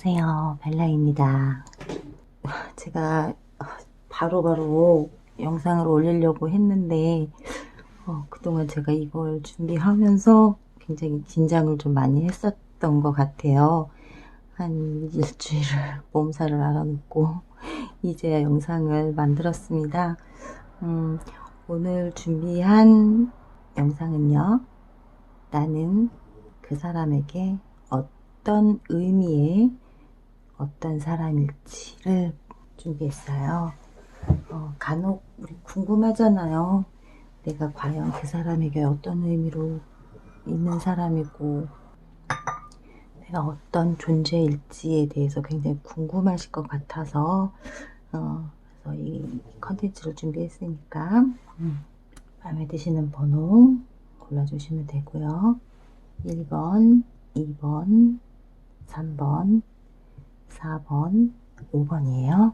안녕하세요. 벨라입니다. 제가 바로바로 영상을 올리려고 했는데 그동안 제가 이걸 준비하면서 굉장히 긴장을 좀 많이 했었던 것 같아요. 한 일주일을 몸살을 앓아놓고 이제야 영상을 만들었습니다. 오늘 준비한 영상은요, 나는 그 사람에게 어떤 의미의 어떤 사람일지를 준비했어요. 간혹 우리 궁금하잖아요. 내가 과연 그 사람에게 어떤 의미로 있는 사람이고 내가 어떤 존재일지에 대해서 굉장히 궁금하실 것 같아서 그래서 이 컨텐츠를 준비했으니까 마음에 드시는 번호 골라주시면 되고요. 1번, 2번, 3번, 4번, 5번이에요.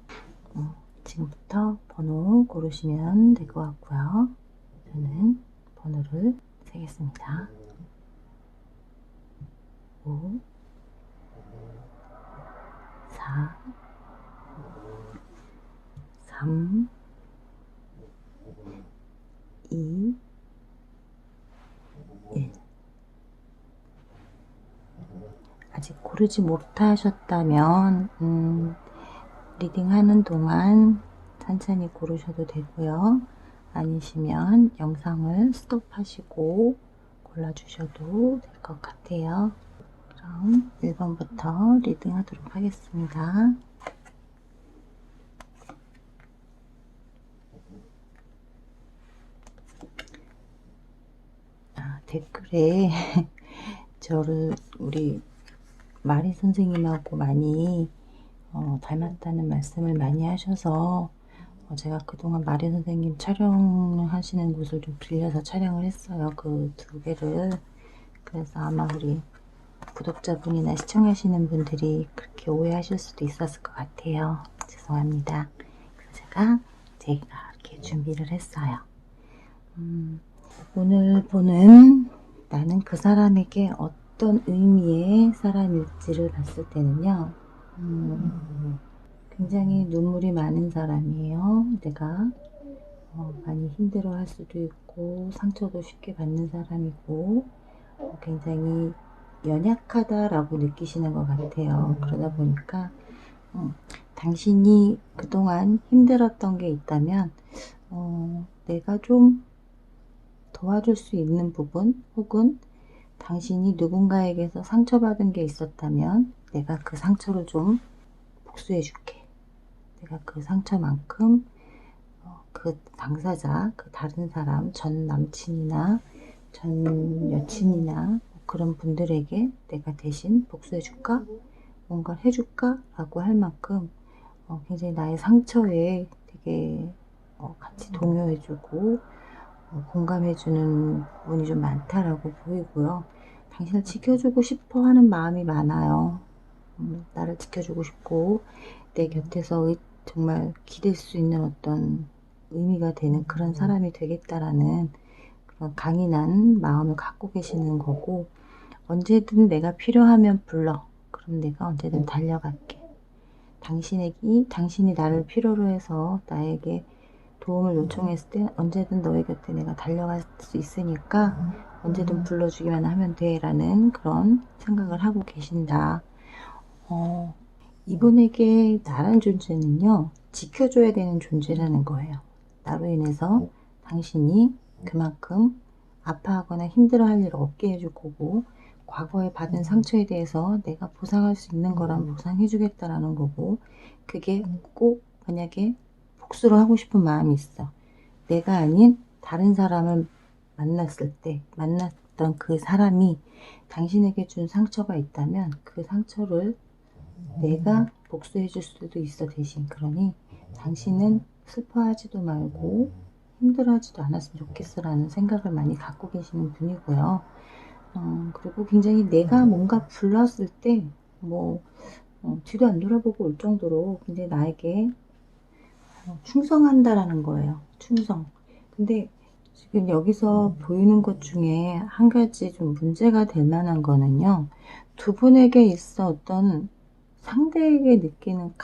지금부터 번호 고르시면 될 것 같고요. 저는 번호를 세겠습니다. 5, 4, 3, 2, 1. 아직 고르지 못하셨다면 리딩하는 동안 천천히 고르셔도 되고요. 아니시면 영상을 스톱하시고 골라주셔도 될 것 같아요. 그럼 1번부터 리딩하도록 하겠습니다. 댓글에 저를 우리 마리 선생님하고 많이 닮았다는 말씀을 많이 하셔서 제가 그동안 마리 선생님 촬영하시는 곳을 좀 빌려서 촬영을 했어요. 그 두 개를. 그래서 아마 우리 구독자분이나 시청하시는 분들이 그렇게 오해하실 수도 있었을 것 같아요. 죄송합니다. 그래서 제가 이렇게 준비를 했어요. 오늘 보는 나는 그 사람에게 어떤 의미의 사람일지를 봤을 때는요, 굉장히 눈물이 많은 사람이에요. 내가 많이 힘들어 할 수도 있고 상처도 쉽게 받는 사람이고 굉장히 연약하다라고 느끼시는 것 같아요. 그러다 보니까 당신이 그동안 힘들었던 게 있다면 내가 좀 도와줄 수 있는 부분, 혹은 당신이 누군가에게서 상처받은 게 있었다면 내가 그 상처를 좀 복수해 줄게. 내가 그 상처만큼 그 당사자, 그 다른 사람, 전 남친이나 전 여친이나 그런 분들에게 내가 대신 복수해 줄까? 뭔가를 해줄까? 라고 할 만큼 굉장히 나의 상처에 되게 같이 동요해주고 공감해주는 부분이 좀 많다라고 보이고요. 당신을 지켜주고 싶어 하는 마음이 많아요. 나를 지켜주고 싶고 내 곁에서 정말 기댈 수 있는 어떤 의미가 되는 그런 사람이 되겠다라는 그런 강인한 마음을 갖고 계시는 거고, 언제든 내가 필요하면 불러. 그럼 내가 언제든 달려갈게. 당신이 나를 필요로 해서 나에게 도움을 요청했을 때 언제든 너의 곁에 내가 달려갈 수 있으니까 언제든 불러주기만 하면 돼 라는 그런 생각을 하고 계신다. 이분에게 나란 존재는요, 지켜줘야 되는 존재라는 거예요. 나로 인해서 당신이 그만큼 아파하거나 힘들어할 일 없게 해줄 거고, 과거에 받은 상처에 대해서 내가 보상할 수 있는 거라면 보상해주겠다라는 거고, 그게 꼭 만약에 복수를 하고 싶은 마음이 있어. 내가 아닌 다른 사람을 만났던 그 사람이 당신에게 준 상처가 있다면 그 상처를 내가 복수해 줄 수도 있어 대신. 그러니 당신은 슬퍼하지도 말고 힘들어하지도 않았으면 좋겠어 라는 생각을 많이 갖고 계시는 분이고요. 그리고 굉장히 내가 뭔가 불렀을 때 뒤도 안 돌아보고 올 정도로 굉장히 나에게 충성한다라는 거예요. 충성. 근데 지금 여기서 보이는 것 중에 한 가지 좀 문제가 될 만한 거는요, 두 분에게 있어 어떤 상대에게 느끼는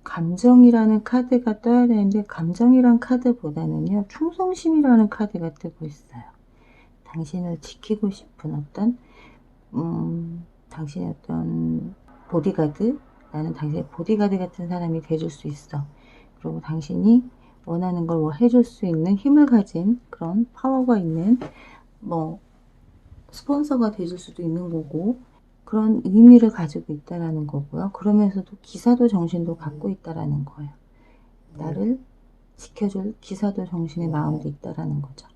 감정이라는 카드가 떠야 되는데 감정이란 카드보다는요 충성심이라는 카드가 뜨고 있어요. 당신을 지키고 싶은 어떤 당신의 어떤 보디가드, 나는 당신의 보디가드 같은 사람이 돼줄 수 있어. 그리고 당신이 원하는 걸 해줄 수 있는 힘을 가진 그런 파워가 있는 뭐 스폰서가 돼줄 수도 있는 거고, 그런 의미를 가지고 있다라는 거고요. 그러면서도 기사도 정신도 갖고 있다라는 거예요. 나를 지켜줄 기사도 정신의 마음도 있다라는 거죠.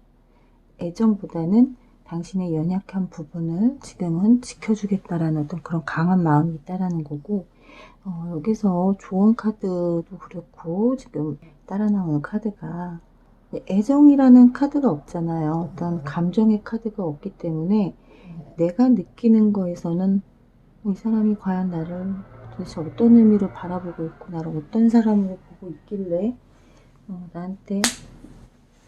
애정보다는 당신의 연약한 부분을 지금은 지켜주겠다라는 어떤 그런 강한 마음이 있다라는 거고, 여기서 조언 카드도 그렇고 지금 따라 나오는 카드가 애정이라는 카드가 없잖아요. 어떤 감정의 카드가 없기 때문에 내가 느끼는 거에서는 이 사람이 과연 나를 도대체 어떤 의미로 바라보고 있고 나를 어떤 사람으로 보고 있길래 나한테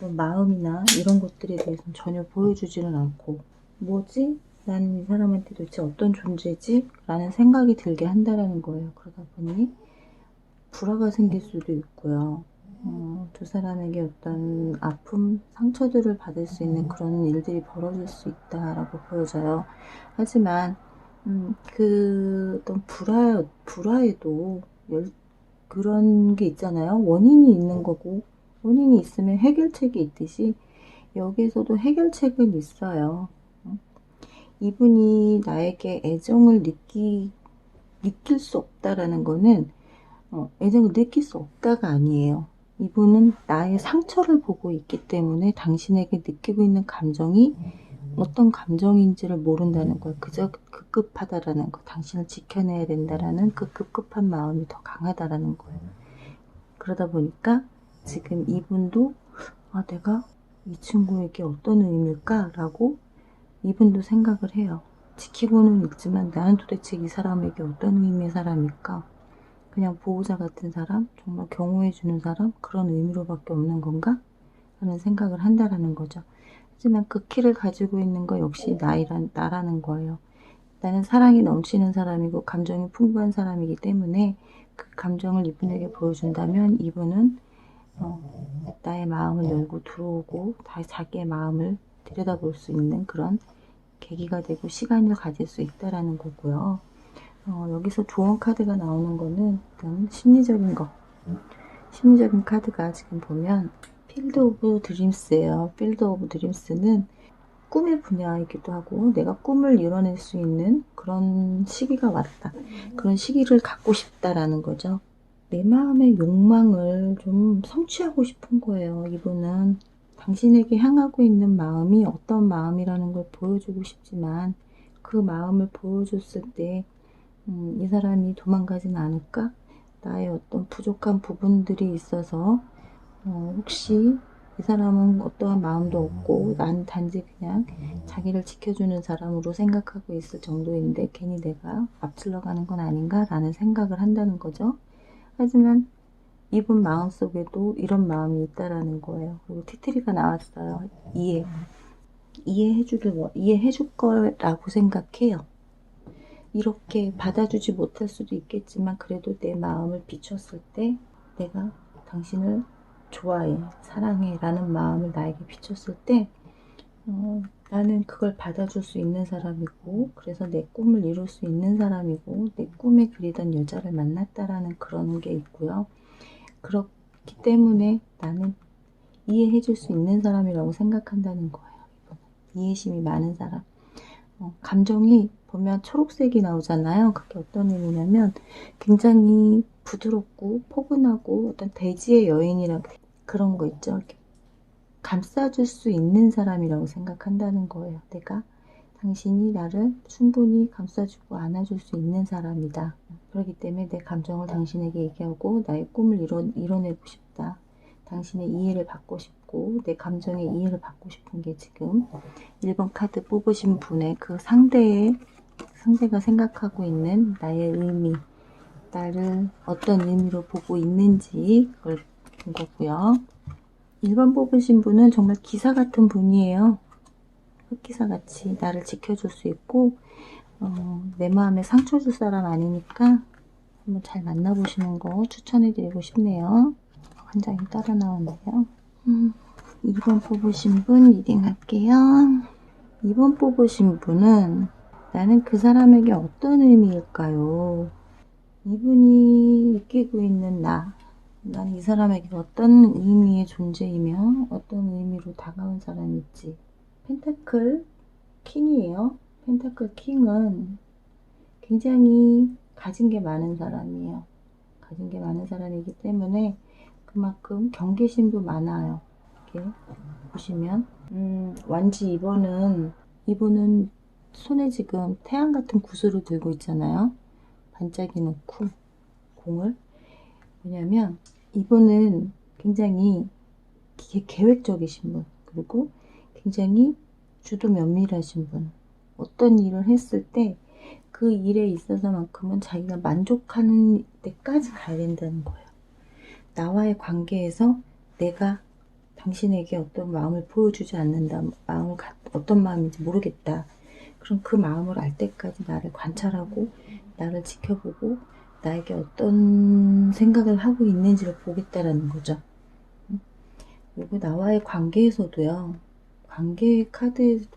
마음이나 이런 것들에 대해서는 전혀 보여주지는 않고, 뭐지? 나는 이 사람한테 도대체 어떤 존재지? 라는 생각이 들게 한다라는 거예요. 그러다 보니 불화가 생길 수도 있고요. 두 사람에게 어떤 아픔, 상처들을 받을 수 있는 그런 일들이 벌어질 수 있다라고 보여져요. 하지만 그 어떤 불화에도 그런 게 있잖아요. 원인이 있는 거고, 원인이 있으면 해결책이 있듯이 여기에서도 해결책은 있어요. 이분이 나에게 애정을 느낄 수 없다라는 거는 애정을 느낄 수 없다가 아니에요. 이분은 나의 상처를 보고 있기 때문에 당신에게 느끼고 있는 감정이 어떤 감정인지를 모른다는 거예요. 그저 급급하다라는 거, 당신을 지켜내야 된다라는 그 급급한 마음이 더 강하다라는 거예요. 그러다 보니까 지금 이분도 내가 이 친구에게 어떤 의미일까? 라고 이분도 생각을 해요. 지키고는 있지만 나는 도대체 이 사람에게 어떤 의미의 사람일까? 그냥 보호자 같은 사람? 정말 경호해주는 사람? 그런 의미로밖에 없는 건가? 하는 생각을 한다라는 거죠. 하지만 그 키를 가지고 있는 거 역시 나라는 거예요. 나는 사랑이 넘치는 사람이고 감정이 풍부한 사람이기 때문에 그 감정을 이분에게 보여준다면 이분은 나의 마음을 열고 들어오고 자기의 마음을 들여다볼 수 있는 그런 계기가 되고 시간을 가질 수 있다라는 거고요. 여기서 조언 카드가 나오는 거는 일단 심리적인 카드가 지금 보면 필드 오브 드림스예요. 필드 오브 드림스는 꿈의 분야이기도 하고 내가 꿈을 이뤄낼 수 있는 그런 시기가 왔다. 그런 시기를 갖고 싶다라는 거죠. 내 마음의 욕망을 좀 성취하고 싶은 거예요. 이분은 당신에게 향하고 있는 마음이 어떤 마음이라는 걸 보여주고 싶지만 그 마음을 보여줬을 때 이 사람이 도망가진 않을까? 나의 어떤 부족한 부분들이 있어서 혹시 이 사람은 어떠한 마음도 없고 난 단지 그냥 자기를 지켜주는 사람으로 생각하고 있을 정도인데 괜히 내가 앞질러 가는 건 아닌가? 라는 생각을 한다는 거죠. 하지만 이분 마음속에도 이런 마음이 있다라는 거예요. 그리고 티트리가 나왔어요. 이해해줄 거라고 생각해요. 이렇게 받아주지 못할 수도 있겠지만 그래도 내 마음을 비췄을 때 내가 당신을 좋아해, 사랑해 라는 마음을 나에게 비췄을 때 나는 그걸 받아줄 수 있는 사람이고, 그래서 내 꿈을 이룰 수 있는 사람이고, 내 꿈에 그리던 여자를 만났다라는 그런 게 있고요. 그렇기 때문에 나는 이해해줄 수 있는 사람이라고 생각한다는 거예요. 이해심이 많은 사람. 감정이 보면 초록색이 나오잖아요. 그게 어떤 의미냐면 굉장히 부드럽고 포근하고 어떤 대지의 여인이라고 그런 거 있죠. 이렇게 감싸줄 수 있는 사람이라고 생각한다는 거예요. 내가 당신이 나를 충분히 감싸주고 안아줄 수 있는 사람이다. 그렇기 때문에 내 감정을 당신에게 얘기하고 나의 꿈을 이뤄내고 싶다. 당신의 이해를 받고 싶고 내 감정의 이해를 받고 싶은 게 지금 1번 카드 뽑으신 분의 그 상대가 생각하고 있는 나의 의미, 나를 어떤 의미로 보고 있는지 그걸 본 거고요. 1번 뽑으신 분은 정말 기사 같은 분이에요. 흑기사같이 나를 지켜줄 수 있고 내 마음에 상처 줄 사람 아니니까 한번 잘 만나보시는 거 추천해드리고 싶네요. 한 장이 따라 나오네요. 2번 뽑으신 분 리딩 할게요. 2번 뽑으신 분은 나는 그 사람에게 어떤 의미일까요? 이분이 느끼고 있는 나는 이 사람에게 어떤 의미의 존재이며 어떤 의미로 다가온 사람일지. 펜타클 킹이에요. 펜타클 킹은 굉장히 가진 게 많은 사람이에요. 가진 게 많은 사람이기 때문에 그만큼 경계심도 많아요. 이렇게 보시면 완지 2번은 손에 지금 태양 같은 구슬을 들고 있잖아요. 반짝이는 공을. 왜냐면 이분은 굉장히 계획적이신 분, 그리고 굉장히 주도 면밀하신 분. 어떤 일을 했을 때 그 일에 있어서만큼은 자기가 만족하는 데까지 가야 된다는 거예요. 나와의 관계에서 내가 당신에게 어떤 마음을 보여주지 않는다, 어떤 마음인지 모르겠다, 그럼 그 마음을 알 때까지 나를 관찰하고 나를 지켜보고 나에게 어떤 생각을 하고 있는지를 보겠다라는 거죠. 그리고 나와의 관계에서도요,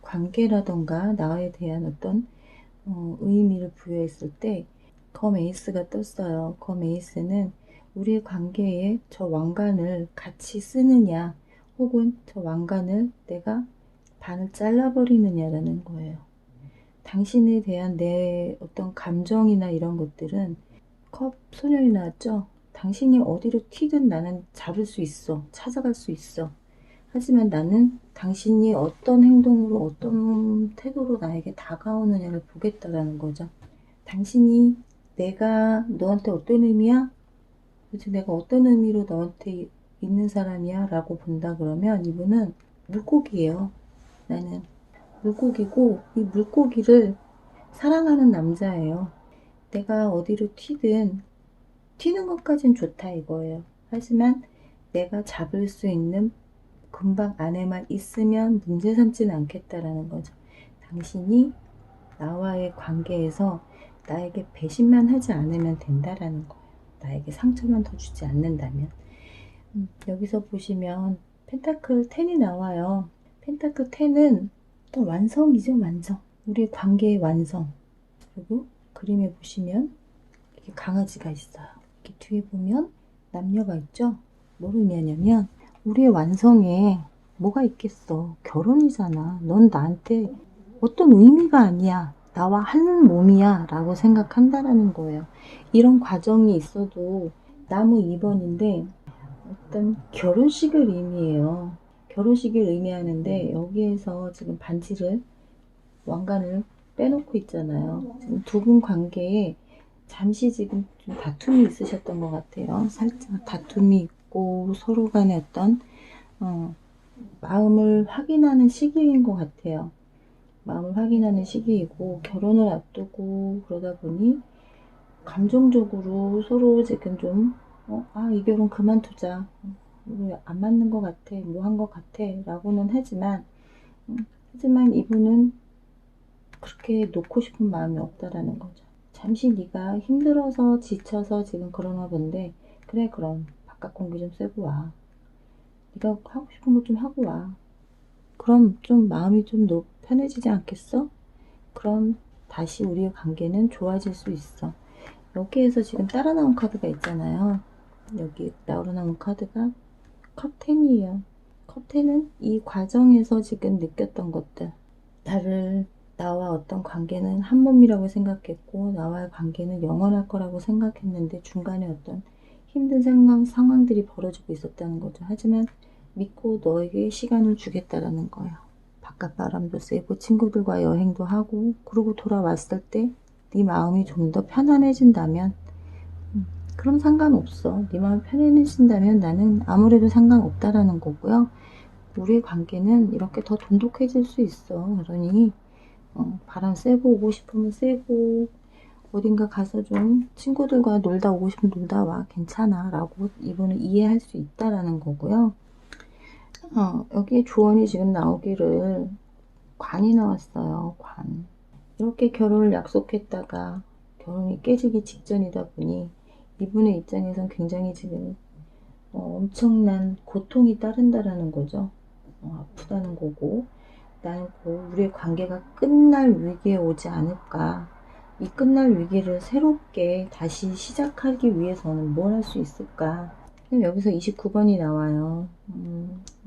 관계라던가 나에 대한 어떤 의미를 부여했을 때 검 에이스가 떴어요. 검 에이스는 우리의 관계에 저 왕관을 같이 쓰느냐, 혹은 저 왕관을 내가 반을 잘라버리느냐라는 거예요. 당신에 대한 내 어떤 감정이나 이런 것들은, 컵 소년이 나왔죠? 당신이 어디로 튀든 나는 잡을 수 있어. 찾아갈 수 있어. 하지만 나는 당신이 어떤 행동으로 어떤 태도로 나에게 다가오느냐를 보겠다라는 거죠. 당신이 내가 너한테 어떤 의미야? 도대체 내가 어떤 의미로 너한테 있는 사람이야? 라고 본다 그러면 이분은 물고기예요. 나는 물고기고, 이 물고기를 사랑하는 남자예요. 내가 어디로 튀는 것까진 좋다 이거예요. 하지만 내가 잡을 수 있는 근방 안에만 있으면 문제 삼지는 않겠다라는 거죠. 당신이 나와의 관계에서 나에게 배신만 하지 않으면 된다라는 거예요. 나에게 상처만 더 주지 않는다면. 여기서 보시면 펜타클 10이 나와요. 펜타클 10은 또 완성이죠, 완성. 우리의 관계의 완성. 그리고 그림에 보시면 이렇게 강아지가 있어요. 이렇게 뒤에 보면 남녀가 있죠. 뭘 의미하냐면 우리의 완성에 뭐가 있겠어. 결혼이잖아. 넌 나한테 어떤 의미가 아니야. 나와 한 몸이야 라고 생각한다라는 거예요. 이런 과정이 있어도 나무 2번인데 어떤 결혼식을 의미해요. 결혼식을 의미하는데 여기에서 지금 왕관을 빼놓고 있잖아요. 지금 두 분 관계에 잠시 지금 좀 다툼이 있으셨던 것 같아요. 살짝 다툼이 있고 서로 간에 어떤 마음을 확인하는 시기인 것 같아요. 마음을 확인하는 시기이고 결혼을 앞두고 그러다 보니 감정적으로 서로 지금 좀 이 결혼 그만두자, 안 맞는 것 같아, 뭐 한 것 같아 라고는 하지만 이분은 그렇게 놓고 싶은 마음이 없다라는 거죠. 잠시 네가 힘들어서 지쳐서 지금 그러나 본데, 그래 그럼 바깥 공기 좀 쐬고 와. 네가 하고 싶은 거 좀 하고 와. 그럼 좀 마음이 좀 편해지지 않겠어? 그럼 다시 우리의 관계는 좋아질 수 있어. 여기에서 지금 따라 나온 카드가 있잖아요. 여기 나오는 카드가 컵 10이에요. 컵 10은 이 과정에서 지금 느꼈던 것들, 나와 어떤 관계는 한 몸이라고 생각했고 나와의 관계는 영원할 거라고 생각했는데 중간에 어떤 힘든 상황들이 벌어지고 있었다는 거죠. 하지만 믿고 너에게 시간을 주겠다라는 거예요. 바깥 바람도 쐬고 친구들과 여행도 하고, 그러고 돌아왔을 때 네 마음이 좀 더 편안해진다면 그럼 상관없어. 네 마음이 편안해진다면 나는 아무래도 상관없다라는 거고요. 우리의 관계는 이렇게 더 돈독해질 수 있어. 그러니 바람 쐬고 오고 싶으면 쐬고, 어딘가 가서 좀 친구들과 놀다 오고 싶으면 놀다 와. 괜찮아 라고 이분은 이해할 수 있다라는 거고요. 여기에 조언이 지금 나오기를, 관이 나왔어요. 관. 이렇게 결혼을 약속했다가 결혼이 깨지기 직전이다 보니 이분의 입장에선 굉장히 지금 엄청난 고통이 따른다라는 거죠. 아프다는 거고, 나는 우리의 관계가 끝날 위기에 오지 않을까. 이 끝날 위기를 새롭게 다시 시작하기 위해서는 뭘 할 수 있을까. 여기서 29번이 나와요.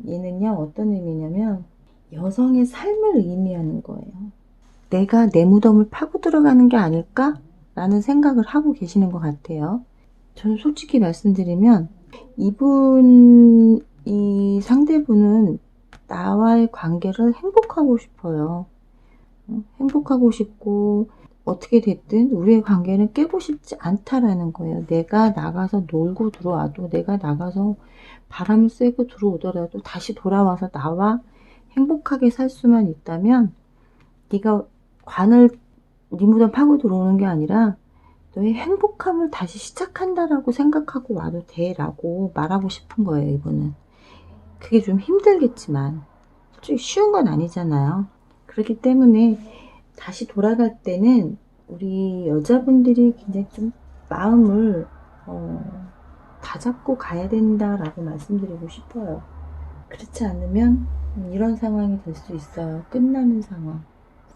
얘는요, 어떤 의미냐면 여성의 삶을 의미하는 거예요. 내가 내 무덤을 파고 들어가는 게 아닐까? 라는 생각을 하고 계시는 것 같아요. 저는 솔직히 말씀드리면 이 상대분은 나와의 관계를 행복하고 싶어요. 행복하고 싶고 어떻게 됐든 우리의 관계는 깨고 싶지 않다라는 거예요. 내가 나가서 놀고 들어와도, 내가 나가서 바람을 쐬고 들어오더라도 다시 돌아와서 나와 행복하게 살 수만 있다면, 네가 네 무덤 파고 들어오는 게 아니라 너의 행복함을 다시 시작한다라고 생각하고 와도 돼 라고 말하고 싶은 거예요. 이분은 그게 좀 힘들겠지만 솔직히 쉬운 건 아니잖아요. 그렇기 때문에 다시 돌아갈 때는 우리 여자분들이 굉장히 좀 마음을 다잡고 가야 된다라고 말씀드리고 싶어요. 그렇지 않으면 이런 상황이 될 수 있어요. 끝나는 상황.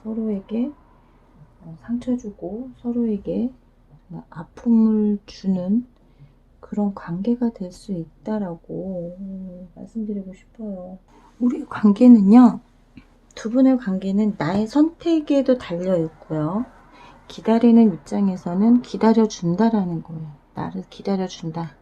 서로에게 상처 주고 서로에게 아픔을 주는 그런 관계가 될 수 있다라고 말씀드리고 싶어요. 우리 관계는요, 두 분의 관계는 나의 선택에도 달려 있고요. 기다리는 입장에서는 기다려준다라는 거예요. 나를 기다려준다.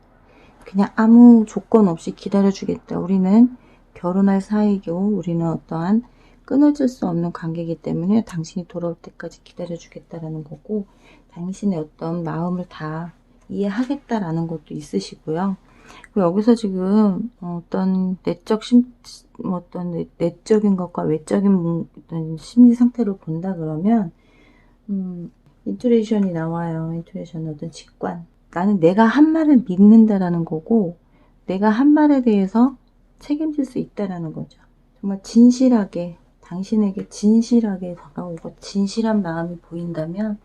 그냥 아무 조건 없이 기다려주겠다. 우리는 결혼할 사이고 우리는 어떠한 끊어질 수 없는 관계이기 때문에 당신이 돌아올 때까지 기다려주겠다라는 거고, 당신의 어떤 마음을 다 이해하겠다라는 것도 있으시고요. 여기서 지금 어떤 내적인 것과 외적인 어떤 심리 상태를 본다 그러면 인투레이션이 나와요. 인투레이션은 어떤 직관. 나는 내가 한 말을 믿는다라는 거고, 내가 한 말에 대해서 책임질 수 있다라는 거죠. 정말 진실하게, 당신에게 진실하게 다가오고 진실한 마음이 보인다면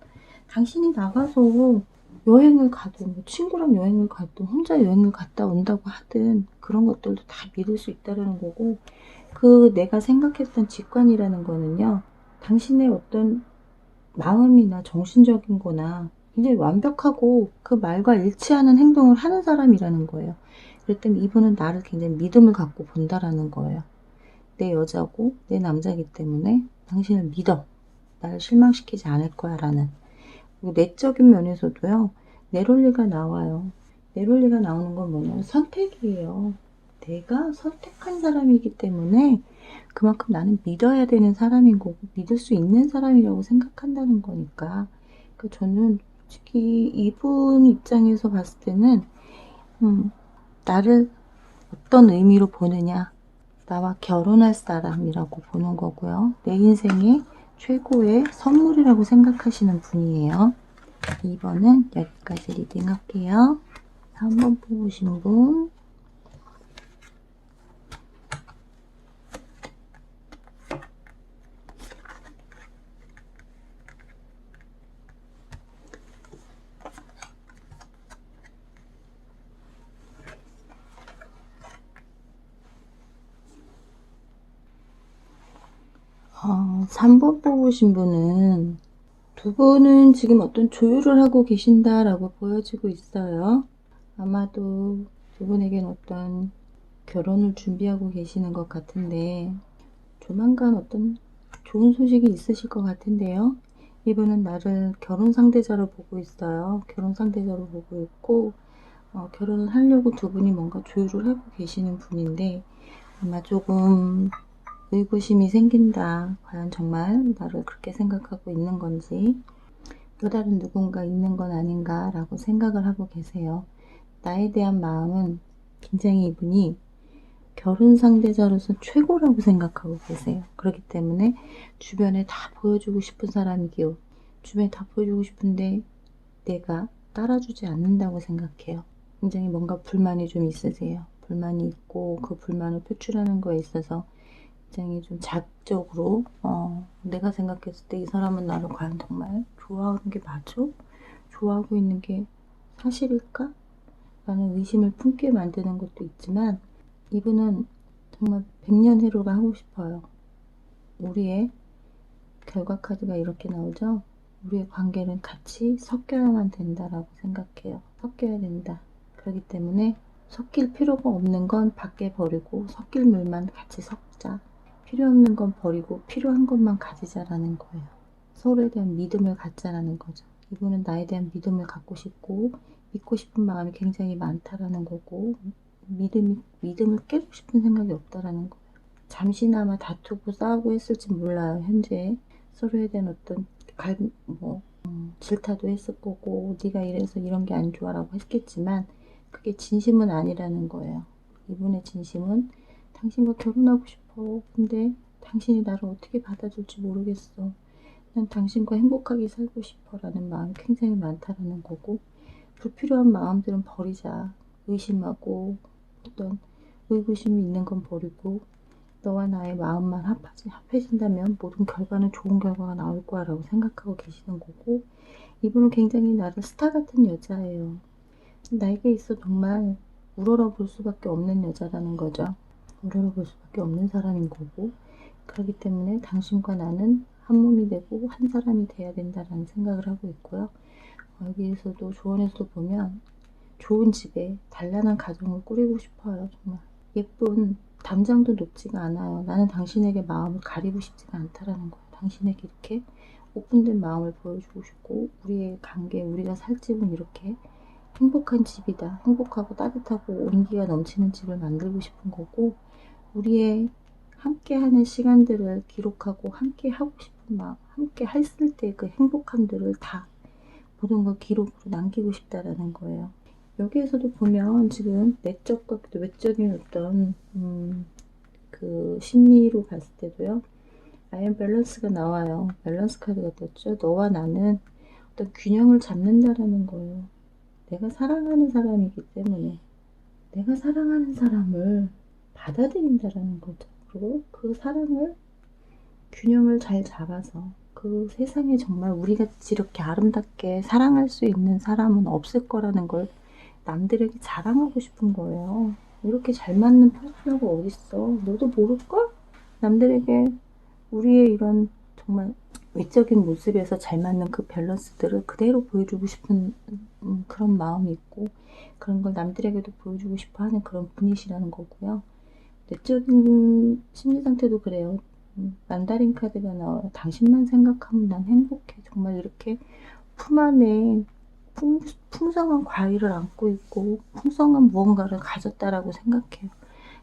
당신이 나가서 여행을 가든 친구랑 여행을 가든 혼자 여행을 갔다 온다고 하든 그런 것들도 다 믿을 수 있다는 거고, 내가 생각했던 직관이라는 거는요, 당신의 어떤 마음이나 정신적인 거나 굉장히 완벽하고 그 말과 일치하는 행동을 하는 사람이라는 거예요. 그렇기 때문에 이분은 나를 굉장히 믿음을 갖고 본다라는 거예요. 내 여자고 내 남자이기 때문에 당신을 믿어. 나를 실망시키지 않을 거야 라는. 내적인 면에서도요, 내롤리가 나와요. 내롤리가 나오는 건 뭐냐면 선택이에요. 내가 선택한 사람이기 때문에 그만큼 나는 믿어야 되는 사람인 거고 믿을 수 있는 사람이라고 생각한다는 거니까. 저는 솔직히 이분 입장에서 봤을 때는 나를 어떤 의미로 보느냐, 나와 결혼할 사람이라고 보는 거고요. 내 인생의 최고의 선물이라고 생각하시는 분이에요. 2번은 여기까지 리딩 할게요. 3번 뽑으신 분, 어, 3번 뽑으신 분은, 두 분은 지금 어떤 조율을 하고 계신다라고 보여지고 있어요. 아마도 두 분에겐 어떤 결혼을 준비하고 계시는 것 같은데, 조만간 어떤 좋은 소식이 있으실 것 같은데요. 이분은 나를 결혼 상대자로 보고 있어요. 결혼 상대자로 보고 있고, 결혼을 하려고 두 분이 뭔가 조율을 하고 계시는 분인데, 아마 조금 의구심이 생긴다. 과연 정말 나를 그렇게 생각하고 있는 건지, 또 다른 누군가 있는 건 아닌가 라고 생각을 하고 계세요. 나에 대한 마음은 굉장히 이분이 결혼 상대자로서 최고라고 생각하고 계세요. 그렇기 때문에 주변에 다 보여주고 싶은 사람이기요. 주변에 다 보여주고 싶은데 내가 따라주지 않는다고 생각해요. 굉장히 뭔가 불만이 좀 있으세요. 불만이 있고 그 불만을 표출하는 거에 있어서 굉장히 좀 자극적으로 내가 생각했을 때 이 사람은 나를 과연 정말 좋아하는 게 맞아? 좋아하고 있는 게 사실일까? 라는 의심을 품게 만드는 것도 있지만 이분은 정말 백년해로가 하고 싶어요. 우리의 결과 카드가 이렇게 나오죠. 우리의 관계는 같이 섞여야만 된다라고 생각해요. 섞여야 된다. 그렇기 때문에 섞일 필요가 없는 건 밖에 버리고 섞일 물만 같이 섞자. 필요 없는 건 버리고 필요한 것만 가지자라는 거예요. 서로에 대한 믿음을 갖자라는 거죠. 이분은 나에 대한 믿음을 갖고 싶고 믿고 싶은 마음이 굉장히 많다라는 거고 믿음을 깨고 싶은 생각이 없다라는 거예요. 잠시나마 다투고 싸우고 했을지 몰라요. 현재 서로에 대한 어떤 질타도 했을 거고 네가 이래서 이런 게 안 좋아라고 했겠지만 그게 진심은 아니라는 거예요. 이분의 진심은 당신과 결혼하고 싶어. 근데 당신이 나를 어떻게 받아줄지 모르겠어. 난 당신과 행복하게 살고 싶어 라는 마음이 굉장히 많다라는 거고 불필요한 마음들은 버리자. 의심하고 어떤 의구심이 있는 건 버리고 너와 나의 마음만 합해진다면 모든 결과는 좋은 결과가 나올 거야 라고 생각하고 계시는 거고 이분은 굉장히 나를 스타 같은 여자예요. 나에게 있어 정말 우러러 볼 수밖에 없는 여자라는 거죠. 우러러 볼 수밖에 없는 사람인 거고 그렇기 때문에 당신과 나는 한 몸이 되고 한 사람이 돼야 된다라는 생각을 하고 있고요. 여기에서도 조언에서도 보면 좋은 집에 단란한 가정을 꾸리고 싶어요. 정말 예쁜 담장도 높지가 않아요. 나는 당신에게 마음을 가리고 싶지가 않다라는 거예요. 당신에게 이렇게 오픈된 마음을 보여주고 싶고 우리의 관계, 우리가 살 집은 이렇게 행복한 집이다. 행복하고 따뜻하고 온기가 넘치는 집을 만들고 싶은 거고 우리의 함께하는 시간들을 기록하고 함께 하고 싶은 마음, 함께 했을 때 그 행복함들을 다 모든 걸 기록으로 남기고 싶다라는 거예요. 여기에서도 보면 지금 내적과 외적인 어떤 그 심리로 봤을 때도요. 아이언 밸런스가 나와요. 밸런스 카드가 떴죠. 너와 나는 어떤 균형을 잡는다라는 거예요. 내가 사랑하는 사람이기 때문에 내가 사랑하는 사람을 받아들인다라는 거죠. 그리고 그 사랑을 균형을 잘 잡아서 그 세상에 정말 우리같이 이렇게 아름답게 사랑할 수 있는 사람은 없을 거라는 걸 남들에게 자랑하고 싶은 거예요. 이렇게 잘 맞는 파트너가 어딨어. 너도 모를걸? 남들에게 우리의 이런 정말 외적인 모습에서 잘 맞는 그 밸런스들을 그대로 보여주고 싶은 그런 마음이 있고 그런 걸 남들에게도 보여주고 싶어 하는 그런 분이시라는 거고요. 내적인 심리 상태도 그래요. 만다린 카드가 나와요. 당신만 생각하면 난 행복해. 정말 이렇게 품 안에 풍성한 과일을 안고 있고 풍성한 무언가를 가졌다라고 생각해요.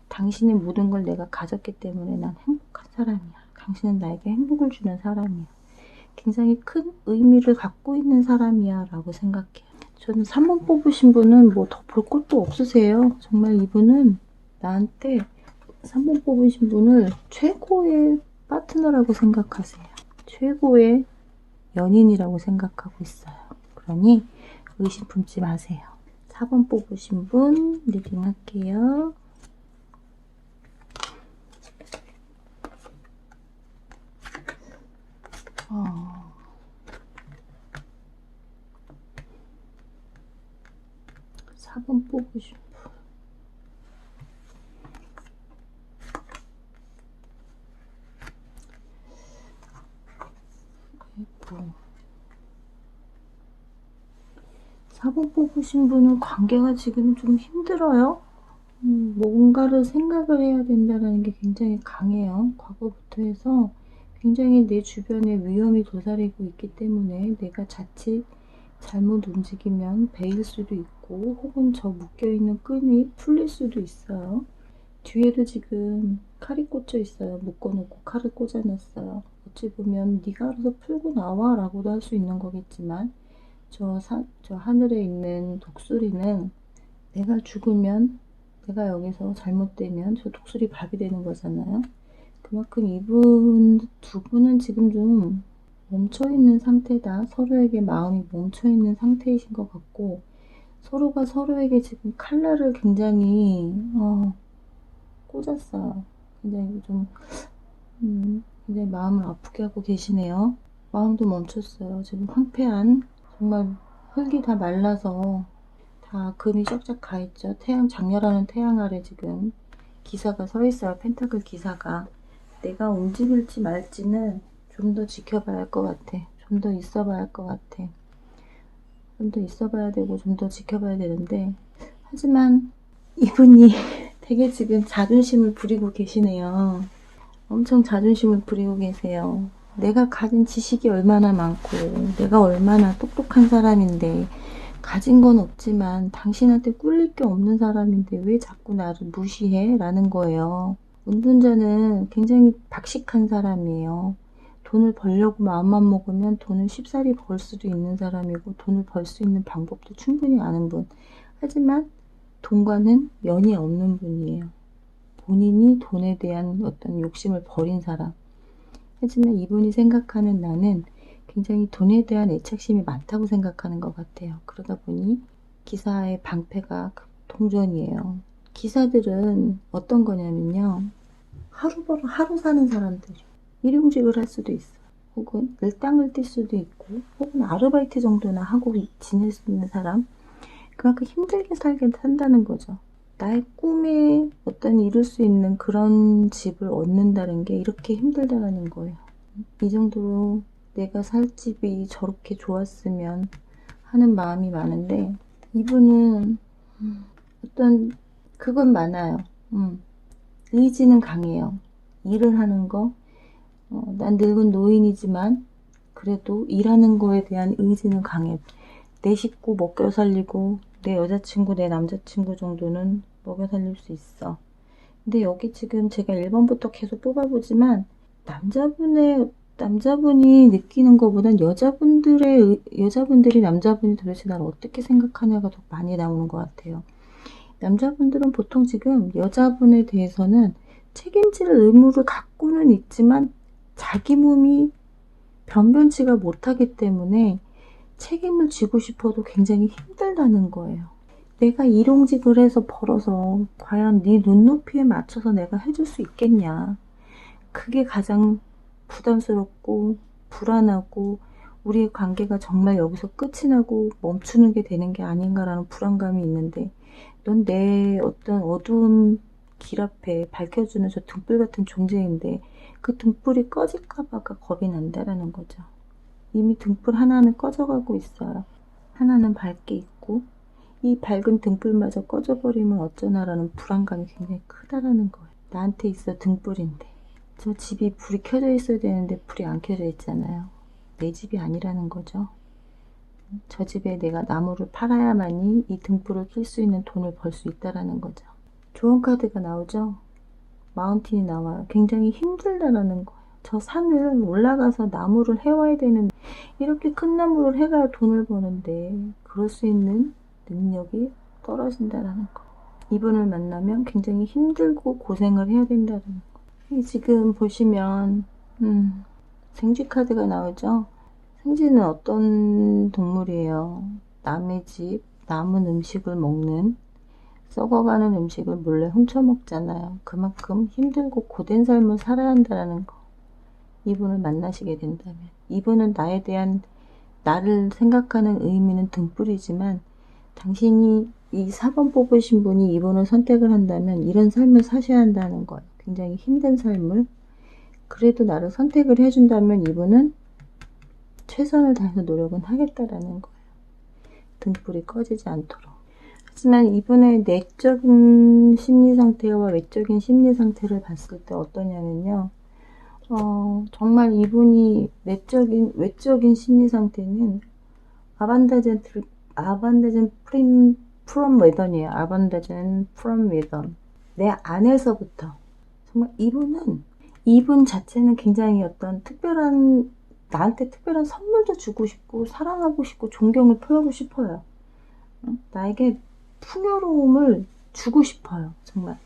당신의 모든 걸 내가 가졌기 때문에 난 행복한 사람이야. 당신은 나에게 행복을 주는 사람이야. 굉장히 큰 의미를 갖고 있는 사람이야 라고 생각해요. 저는 3번 뽑으신 분은 뭐 더 볼 것도 없으세요. 정말 이분은 나한테 3번 뽑으신 분을 최고의 파트너라고 생각하세요. 최고의 연인이라고 생각하고 있어요. 그러니 의심 품지 마세요. 4번 뽑으신 분 리딩 할게요. 어... 4번 뽑으신 분. 아이고. 4번 뽑으신 분은 관계가 지금 좀 힘들어요. 뭔가를 생각을 해야 된다는 게 굉장히 강해요. 과거부터 해서 굉장히 내 주변에 위험이 도사리고 있기 때문에 내가 자칫 잘못 움직이면 베일 수도 있고 혹은 저 묶여있는 끈이 풀릴 수도 있어요. 뒤에도 지금 칼이 꽂혀 있어요. 묶어놓고 칼을 꽂아놨어요. 어찌 보면 네가 알아서 풀고 나와 라고도 할 수 있는 거겠지만 저 하늘에 있는 독수리는 내가 죽으면 내가 여기서 잘못되면 저 독수리 밥이 되는 거잖아요. 그만큼 이분 두 분은 지금 좀 멈춰있는 상태다. 서로에게 마음이 멈춰있는 상태이신 것 같고 서로가 서로에게 지금 칼날을 굉장히 꽂았어요. 굉장히 좀 굉장히 마음을 아프게 하고 계시네요. 마음도 멈췄어요. 지금 황폐한, 정말 흙이 다 말라서 다 금이 쫙쫙 가있죠. 장렬하는 태양 아래 지금 기사가 서 있어요. 펜타클 기사가. 내가 움직일지 말지는 좀 더 지켜봐야 할 것 같아. 좀 더 있어봐야 할 것 같아. 좀 더 있어봐야 되고 좀 더 지켜봐야 되는데, 하지만 이분이 되게 지금 자존심을 부리고 계시네요. 엄청 자존심을 부리고 계세요. 내가 가진 지식이 얼마나 많고 내가 얼마나 똑똑한 사람인데, 가진 건 없지만 당신한테 꿀릴 게 없는 사람인데 왜 자꾸 나를 무시해? 라는 거예요. 운전자는 굉장히 박식한 사람이에요. 돈을 벌려고 마음만 먹으면 돈을 쉽사리 벌 수도 있는 사람이고, 돈을 벌 수 있는 방법도 충분히 아는 분. 하지만 돈과는 연이 없는 분이에요. 본인이 돈에 대한 어떤 욕심을 버린 사람. 하지만 이분이 생각하는 나는 굉장히 돈에 대한 애착심이 많다고 생각하는 것 같아요. 그러다 보니 기사의 방패가 동전이에요. 기사들은 어떤 거냐면요, 하루 벌어 하루 사는 사람들이 일용직을 할 수도 있어요. 혹은 일당을 뛸 수도 있고, 혹은 아르바이트 정도나 하고 지낼 수 있는 사람. 그만큼 힘들게 살게 산다는 거죠. 나의 꿈에 어떤 이룰 수 있는 그런 집을 얻는다는 게 이렇게 힘들다는 거예요. 이 정도로 내가 살 집이 저렇게 좋았으면 하는 마음이 많은데, 이분은 어떤 그건 많아요. 의지는 강해요. 일을 하는 거, 난 늙은 노인이지만 그래도 일하는 거에 대한 의지는 강해요. 내 식구 먹여 살리고 내 여자친구, 내 남자친구 정도는 먹여 살릴 수 있어. 근데 여기 지금 제가 1번부터 계속 뽑아보지만, 남자분이 느끼는 것보단 여자분들이 남자분이 도대체 나를 어떻게 생각하냐가 더 많이 나오는 것 같아요. 남자분들은 보통 지금 여자분에 대해서는 책임질 의무를 갖고는 있지만 자기 몸이 변변치가 못하기 때문에 책임을 지고 싶어도 굉장히 힘들다는 거예요. 내가 일용직을 해서 벌어서 과연 네 눈높이에 맞춰서 내가 해줄 수 있겠냐. 그게 가장 부담스럽고 불안하고, 우리의 관계가 정말 여기서 끝이 나고 멈추는 게 되는 게 아닌가라는 불안감이 있는데, 넌 내 어떤 어두운 길 앞에 밝혀주는 저 등불 같은 존재인데 그 등불이 꺼질까봐가 겁이 난다라는 거죠. 이미 등불 하나는 꺼져가고 있어요. 하나는 밝게 있고, 이 밝은 등불마저 꺼져버리면 어쩌나라는 불안감이 굉장히 크다라는 거예요. 나한테 있어 등불인데, 저 집이 불이 켜져 있어야 되는데 불이 안 켜져 있잖아요. 내 집이 아니라는 거죠. 저 집에 내가 나무를 팔아야만이 이 등불을 켤 수 있는 돈을 벌 수 있다라는 거죠. 좋은 카드가 나오죠. 마운틴이 나와요. 굉장히 힘들다라는 거예요. 저 산을 올라가서 나무를 해와야 되는, 이렇게 큰 나무를 해가야 돈을 버는데 그럴 수 있는 능력이 떨어진다라는 거. 이분을 만나면 굉장히 힘들고 고생을 해야 된다는 거. 지금 보시면 생쥐 카드가 나오죠. 생쥐는 어떤 동물이에요? 남의 집 남은 음식을 먹는, 썩어가는 음식을 몰래 훔쳐 먹잖아요. 그만큼 힘들고 고된 삶을 살아야 한다는 거. 이분을 만나시게 된다면, 이분은 나에 대한, 나를 생각하는 의미는 등불이지만, 당신이 이 4번 뽑으신 분이 이분을 선택을 한다면 이런 삶을 사셔야 한다는 거예요. 굉장히 힘든 삶을. 그래도 나를 선택을 해준다면 이분은 최선을 다해서 노력은 하겠다라는 거예요. 등불이 꺼지지 않도록. 하지만 이분의 내적인 심리 상태와 외적인 심리 상태를 봤을 때 어떠냐면요, 정말 이분이 외적인 심리 상태는 아반다젠 프롬 웨던이에요. 아반다젠 프롬 웨던. 내 안에서부터. 정말 이분 자체는 굉장히 어떤 나한테 특별한 선물도 주고 싶고, 사랑하고 싶고, 존경을 표하고 싶어요. 나에게 풍요로움을 주고 싶어요. 정말.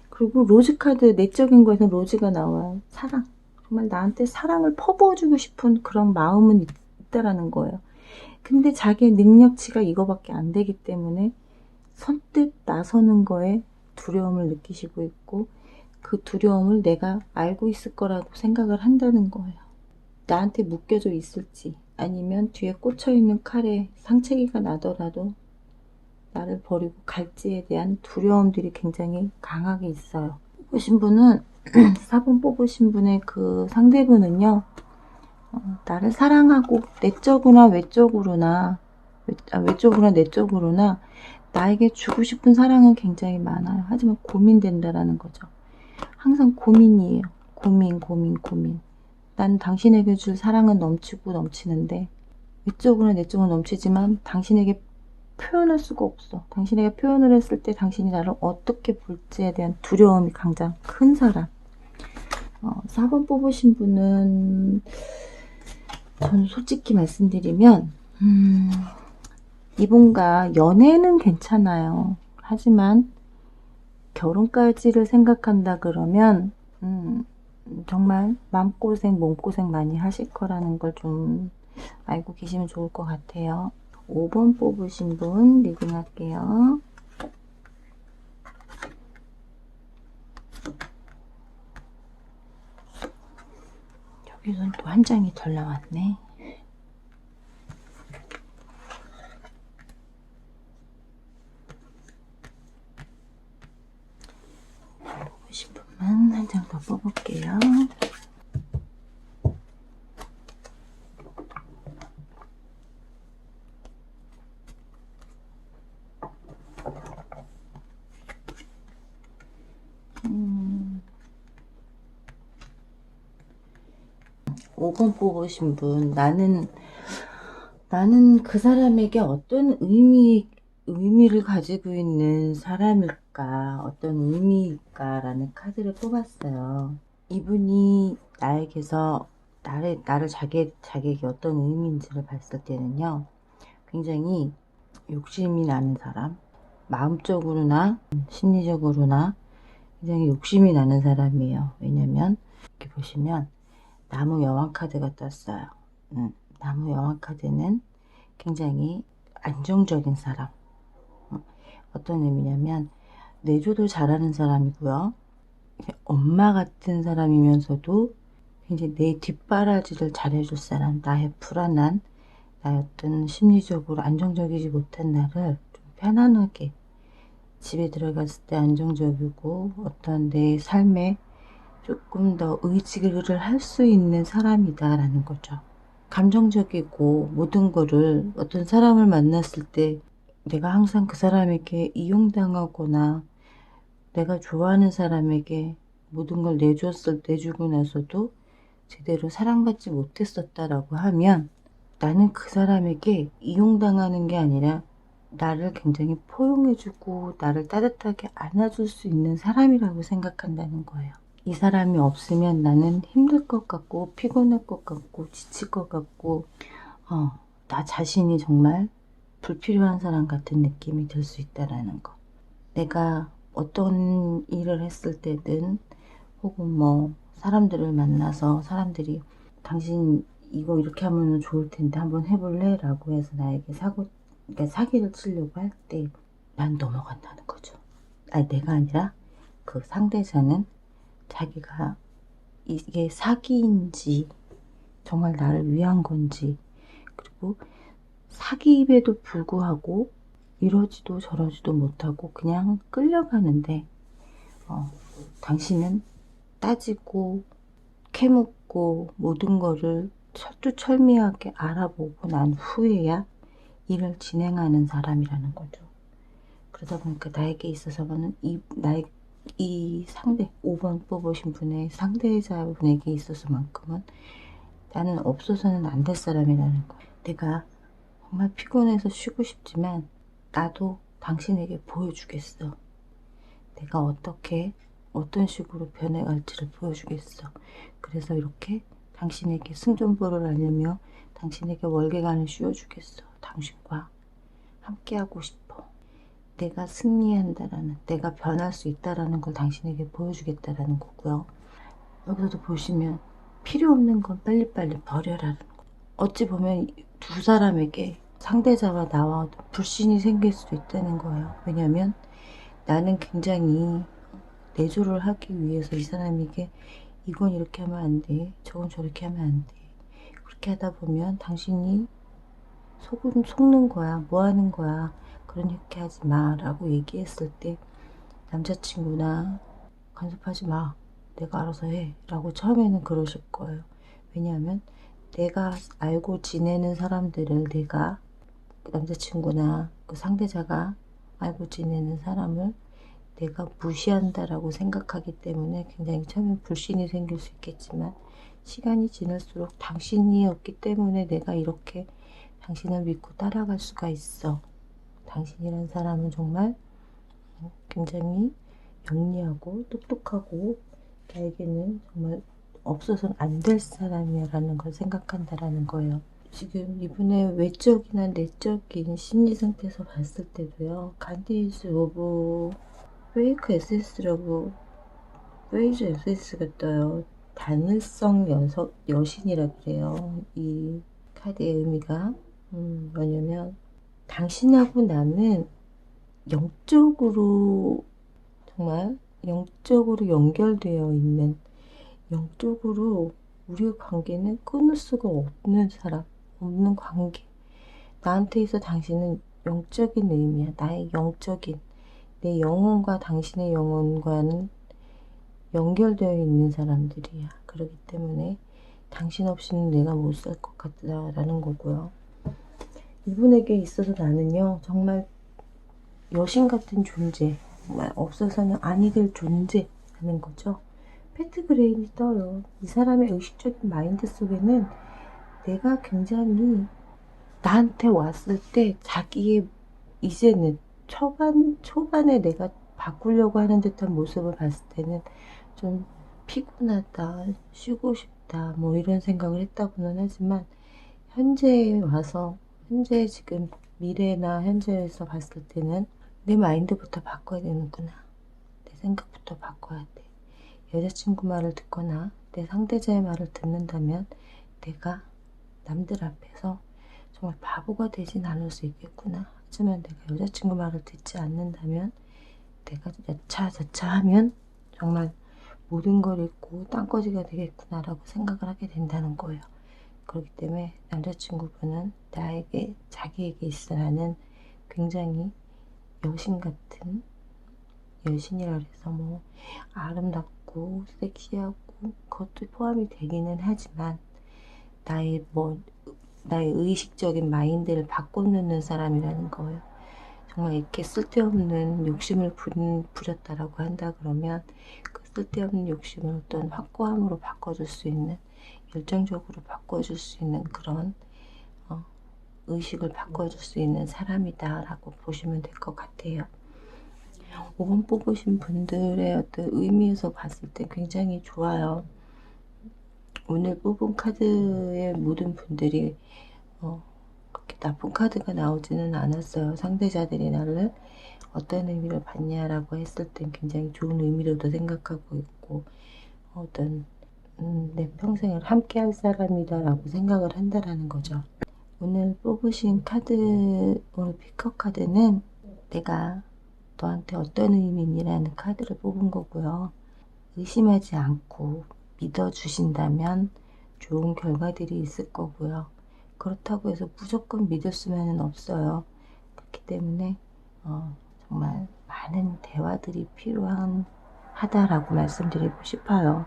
그리고 로즈 카드, 내적인 거에서 로즈가 나와요. 사랑. 정말 나한테 사랑을 퍼부어주고 싶은 그런 마음은 있다라는 거예요. 근데 자기의 능력치가 이거밖에 안 되기 때문에 선뜻 나서는 거에 두려움을 느끼시고 있고 그 두려움을 내가 알고 있을 거라고 생각을 한다는 거예요. 나한테 묶여져 있을지 아니면 뒤에 꽂혀있는 칼에 상처기가 나더라도 나를 버리고 갈지에 대한 두려움들이 굉장히 강하게 있어요. 뽑으신 분은 4번 뽑으신 분의 그 상대분은요, 나를 사랑하고 내적으로나 외적으로나 외적으로나 내적으로나 나에게 주고 싶은 사랑은 굉장히 많아요. 하지만 고민된다라는 거죠. 항상 고민이에요. 고민. 난 당신에게 줄 사랑은 넘치고 넘치는데 외적으로나 내적으로 넘치지만 당신에게 표현할 수가 없어. 당신에게 표현을 했을 때 당신이 나를 어떻게 볼지에 대한 두려움이 가장 큰 사람. 4번 뽑으신 분은 저는 솔직히 말씀드리면 이분과 연애는 괜찮아요. 하지만 결혼까지를 생각한다 그러면 정말 마음고생 몸고생 많이 하실 거라는 걸 좀 알고 계시면 좋을 것 같아요. 5번 뽑으신 분 리딩할게요. 여기서는 또 한 장이 덜 나왔네. 뽑으신 분만 한 장 더 뽑을게요. 음, 5번 뽑으신 분, 나는 그 사람에게 어떤 의미를 가지고 있는 사람일까, 어떤 의미일까 라는 카드를 뽑았어요. 이분이 나에게서 나를 자기에게 어떤 의미인지를 봤을 때는요, 굉장히 욕심이 나는 사람, 마음적으로나 심리적으로나 굉장히 욕심이 나는 사람이에요. 왜냐면 이렇게 보시면 나무 여왕 카드가 떴어요. 나무 여왕 카드는 굉장히 안정적인 사람. 어떤 의미냐면 내조도 잘하는 사람이고요. 엄마 같은 사람이면서도 굉장히 내 뒷바라지를 잘해줄 사람. 나의 불안한, 나의 어떤 심리적으로 안정적이지 못한 나를 좀 편안하게 집에 들어갔을 때 안정적이고 어떤 내 삶에 조금 더 의지를 할 수 있는 사람이다 라는 거죠. 감정적이고 모든 거를 어떤 사람을 만났을 때 내가 항상 그 사람에게 이용당하거나 내가 좋아하는 사람에게 모든 걸 내주고 나서도 제대로 사랑받지 못했었다라고 하면 나는 그 사람에게 이용당하는 게 아니라 나를 굉장히 포용해주고 나를 따뜻하게 안아줄 수 있는 사람이라고 생각한다는 거예요. 이 사람이 없으면 나는 힘들 것 같고 피곤할 것 같고 지칠 것 같고 나 자신이 정말 불필요한 사람 같은 느낌이 들 수 있다라는 거. 내가 어떤 일을 했을 때든 혹은 뭐 사람들을 만나서 사람들이 당신 이거 이렇게 하면 좋을 텐데 한번 해볼래? 라고 해서 나에게 그러니까 사기를 치려고 할 때 난 넘어간다는 거죠. 아니 내가 아니라 그 상대자는 자기가 이게 사기인지 정말 나를 위한 건지 그리고 사기임에도 불구하고 이러지도 저러지도 못하고 그냥 끌려가는데 당신은 따지고 캐묻고 모든 거를 철두철미하게 알아보고 난 후에야 일을 진행하는 사람이라는 거죠. 그러다 보니까 나에게 있어서는 이 상대 5번 뽑으신 분의 상대자분에게 있어서만큼은 나는 없어서는 안 될 사람이라는 거. 내가 정말 피곤해서 쉬고 싶지만 나도 당신에게 보여주겠어. 내가 어떤 식으로 변해갈지를 보여주겠어. 그래서 이렇게 당신에게 승전보를 알려며 당신에게 월계관을 씌워주겠어. 당신과 함께하고 싶어. 내가 승리한다라는, 내가 변할 수 있다라는 걸 당신에게 보여주겠다라는 거고요. 여기서도 보시면 필요 없는 건 빨리빨리 버려라는 거. 어찌 보면 두 사람에게 상대자와 나와 불신이 생길 수도 있다는 거예요. 왜냐면 나는 굉장히 내조를 하기 위해서 이 사람에게 이건 이렇게 하면 안 돼, 저건 저렇게 하면 안 돼. 그렇게 하다 보면 당신이 속는 거야. 뭐 하는 거야. 그렇게 하지 마 라고 얘기했을 때 남자친구나 간섭하지 마. 내가 알아서 해 라고 처음에는 그러실 거예요. 왜냐하면 내가 알고 지내는 사람들을 내가 그 남자친구나 그 상대자가 알고 지내는 사람을 내가 무시한다라고 생각하기 때문에 굉장히 처음엔 불신이 생길 수 있겠지만 시간이 지날수록 당신이 없기 때문에 내가 이렇게 당신을 믿고 따라갈 수가 있어. 당신이란 사람은 정말 굉장히 영리하고 똑똑하고 나에게는 정말 없어서는 안 될 사람이야 라는 걸 생각한다라는 거예요. 지금 이분의 외적이나 내적인 심리 상태에서 봤을 때도요. 간디즈 오브 페이크 SS라고 페이즈 SS가 떠요. 단일성 여신이라 그래요. 이 카드의 의미가 뭐냐면 당신하고 나는 영적으로 정말 영적으로 연결되어 있는, 영적으로 우리의 관계는 끊을 수가 없는 사람, 없는 관계. 나한테 있어 당신은 영적인 의미야. 나의 영적인, 내 영혼과 당신의 영혼과는 연결되어 있는 사람들이야. 그렇기 때문에 당신 없이는 내가 못 살 것 같다라는 거고요. 이분에게 있어서 나는요, 정말 여신 같은 존재, 정말 없어서는 아니 될 존재라는 거죠. 패트 그레인이 떠요. 이 사람의 의식적인 마인드 속에는 내가 굉장히 나한테 왔을 때 자기의 이제는 초반에 내가 바꾸려고 하는 듯한 모습을 봤을 때는 좀 피곤하다, 쉬고 싶다, 뭐 이런 생각을 했다고는 하지만 현재에 와서, 현재 지금 미래나 현재에서 봤을 때는 내 마인드부터 바꿔야 되는구나. 내 생각부터 바꿔야 돼. 여자친구 말을 듣거나 내 상대자의 말을 듣는다면 내가 남들 앞에서 정말 바보가 되진 않을 수 있겠구나. 하지만 내가 여자친구 말을 듣지 않는다면 내가 여차저차 하면 정말 모든 걸 잃고 땅거지가 되겠구나 라고 생각을 하게 된다는 거예요. 그렇기 때문에 남자친구분은 자기에게 있으라는 굉장히 여신 같은, 여신이라 그래서 뭐 아름답고 섹시하고 그것도 포함이 되기는 하지만 나의 의식적인 마인드를 바꿔놓는 사람이라는 거예요. 정말 이렇게 쓸데없는 욕심을 부렸다라고 한다 그러면 그 쓸데없는 욕심을 어떤 확고함으로 바꿔줄 수 있는, 열정적으로 바꿔줄 수 있는 그런 의식을 바꿔줄 수 있는 사람이다 라고 보시면 될 것 같아요. 5번 뽑으신 분들의 어떤 의미에서 봤을 때 굉장히 좋아요. 오늘 뽑은 카드의 모든 분들이 그렇게 나쁜 카드가 나오지는 않았어요. 상대자들이 나를 어떤 의미로 봤냐라고 했을 땐 굉장히 좋은 의미로도 생각하고 있고, 어떤 내 평생을 함께 할 사람이다 라고 생각을 한다라는 거죠. 오늘 뽑으신 카드, 오늘 피커 카드는 내가 너한테 어떤 의미니라는 카드를 뽑은 거고요. 의심하지 않고 믿어주신다면 좋은 결과들이 있을 거고요. 그렇다고 해서 무조건 믿을 수만은 없어요. 그렇기 때문에 정말 많은 대화들이 필요하다라고 말씀드리고 싶어요.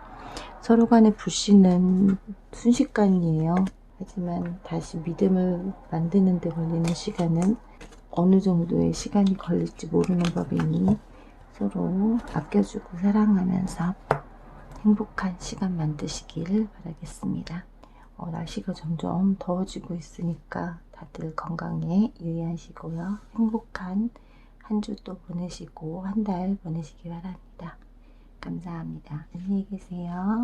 서로 간의 불신은 순식간이에요. 하지만 다시 믿음을 만드는 데 걸리는 시간은 어느 정도의 시간이 걸릴지 모르는 법이니 서로 아껴주고 사랑하면서 행복한 시간 만드시길 바라겠습니다. 날씨가 점점 더워지고 있으니까 다들 건강에 유의하시고요. 행복한 한 주 또 보내시고 한 달 보내시기 바랍니다. 감사합니다. 안녕히 계세요.